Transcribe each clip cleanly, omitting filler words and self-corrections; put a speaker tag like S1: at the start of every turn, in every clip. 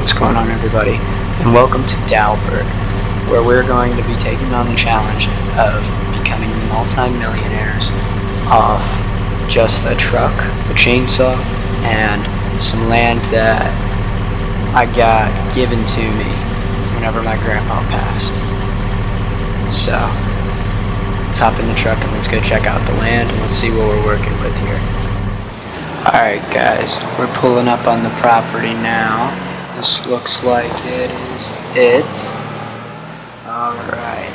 S1: What's going on, everybody, and welcome to Dalbert, where we're going to be taking on the challenge of becoming multi-millionaires off just a truck, a chainsaw, and some land that I got given to me whenever my grandpa passed. So, let's hop in the truck and let's go check out the land and let's see what we're working with here. Alright guys, we're pulling up on the property now. This looks like it is it. Alright,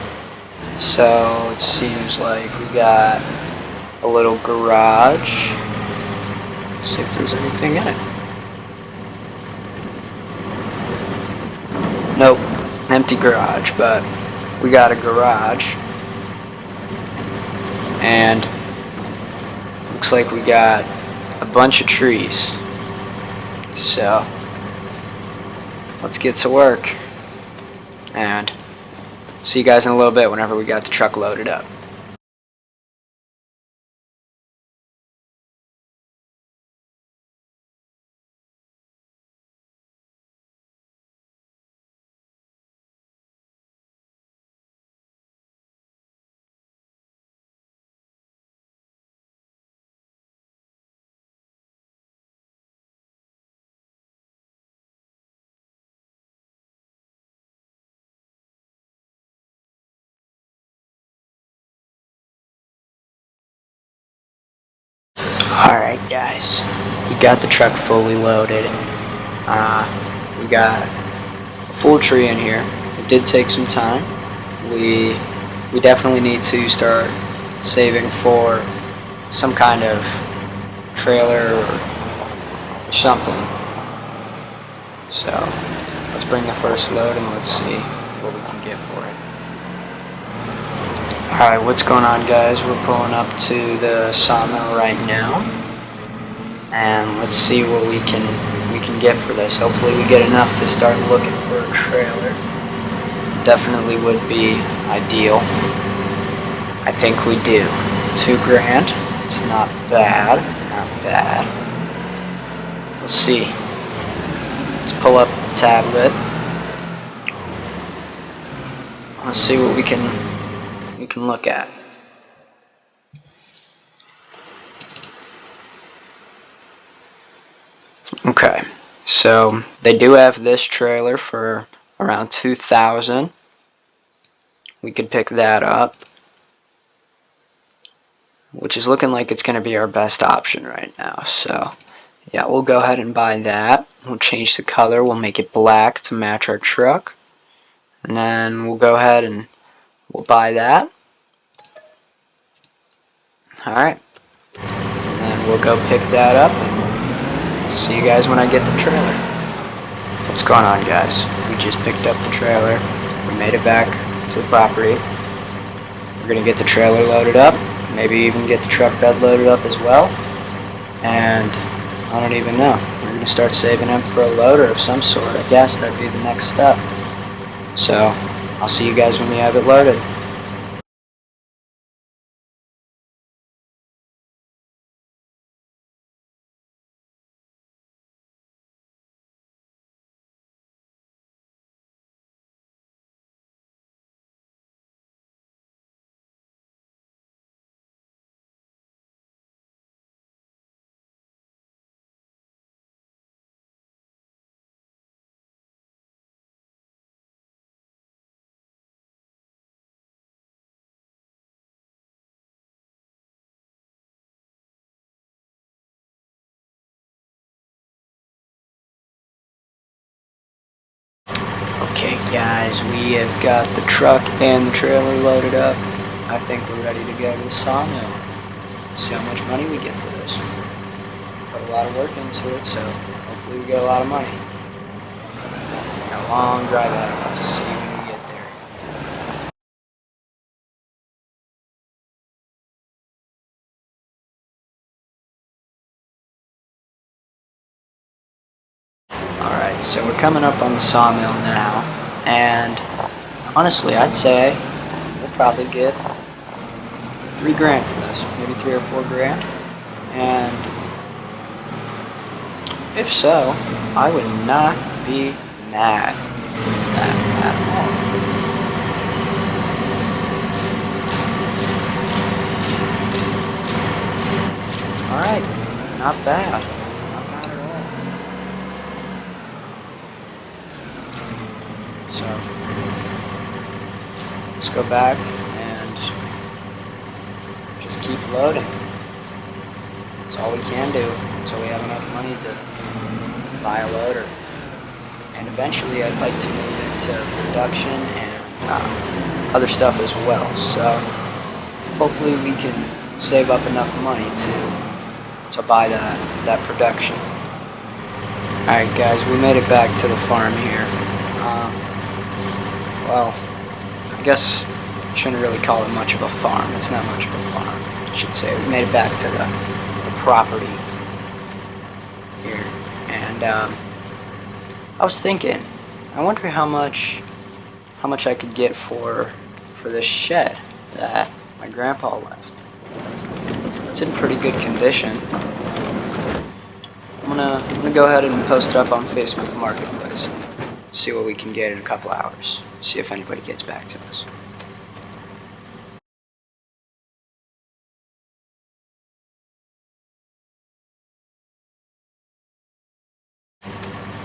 S1: so it seems like we got a little garage. Let's see if there's anything in it. Nope, empty garage, but we got a garage. And looks like we got a bunch of trees. So let's get to work and see you guys in a little bit whenever we got the truck loaded up. Alright guys, we got the truck fully loaded. We got a full tree in here. It did take some time. We definitely need to start saving for some kind of trailer or something. So let's bring the first load and let's see what we can get for it. Alright, what's going on guys? We're pulling up to the sawmill right now. And let's see what we can get for this. Hopefully we get enough to start looking for a trailer. Definitely would be ideal. I think we do. $2,000. It's not bad. Not bad. We'll see. Let's pull up the tablet. Let's see what we can look at. Okay, so they do have this trailer for around $2,000. We could pick that up, which is looking like it's going to be our best option right now. So yeah, we'll go ahead and buy that. We'll change the color. We'll make it black to match our truck, and then we'll go ahead and we'll buy that. Alright, and then we'll go pick that up and see you guys when I get the trailer. What's going on guys? We just picked up the trailer. We made it back to the property. We're going to get the trailer loaded up. Maybe even get the truck bed loaded up as well. And I don't even know. We're going to start saving up for a loader of some sort. I guess that'd be the next step. So I'll see you guys when we have it loaded. Okay guys, we have got the truck and the trailer loaded up. I think we're ready to go to the sawmill. See how much money we get for this. Put a lot of work into it, so hopefully we get a lot of money. Got a long drive ahead of us. See you when we get there. Alright, so we're coming up on the sawmill now, and honestly I'd say we'll probably get $3,000 for this, maybe $3 or $4,000, and if so, I would not be mad at all. Alright, not bad. Not bad at all. So, let's go back and just keep loading. That's all we can do until we have enough money to buy a loader. And eventually I'd like to move into production and other stuff as well. So hopefully we can save up enough money to buy that production. Alright guys, we made it back to the farm here. Well, I guess I shouldn't really call it much of a farm. It's not much of a farm, I should say. We made it back to the property here. And I was thinking, I wonder how much I could get for this shed that my grandpa left. It's in pretty good condition. I'm gonna go ahead and post it up on Facebook Marketplace and see what we can get in a couple hours. See if anybody gets back to us.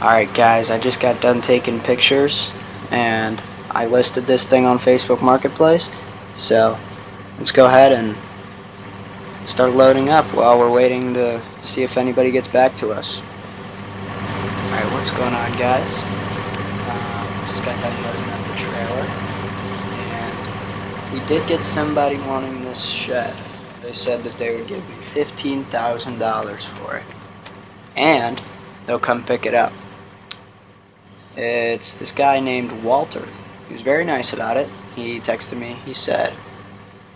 S1: Alright guys, I just got done taking pictures and I listed this thing on Facebook Marketplace, so let's go ahead and start loading up while we're waiting to see if anybody gets back to us. Alright, what's going on guys? Just got done loading up the trailer and we did get somebody wanting this shed. They said that they would give me $15,000 for it and they'll come pick it up. It's this guy named Walter. He was very nice about it. He texted me. He said,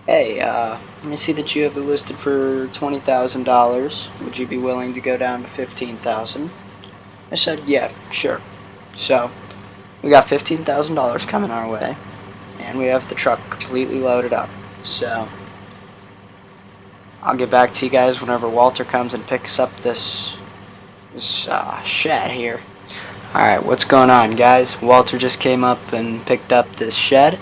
S1: "Hey, let me see that you have it listed for $20,000. Would you be willing to go down to $15,000?" I said, "Yeah, sure." So we got $15,000 coming our way, and we have the truck completely loaded up. So I'll get back to you guys whenever Walter comes and picks up this shed here. Alright, what's going on guys? Walter just came up and picked up this shed.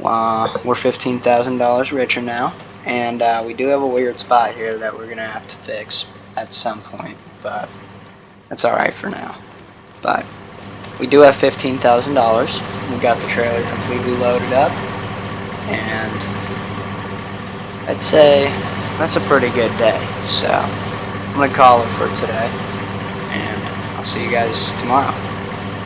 S1: We're $15,000 richer now, and we do have a weird spot here that we're gonna have to fix at some point, but that's alright for now. But we do have $15,000. We got the trailer completely loaded up, and I'd say that's a pretty good day. So I'm gonna call it for today, and I'll see you guys tomorrow.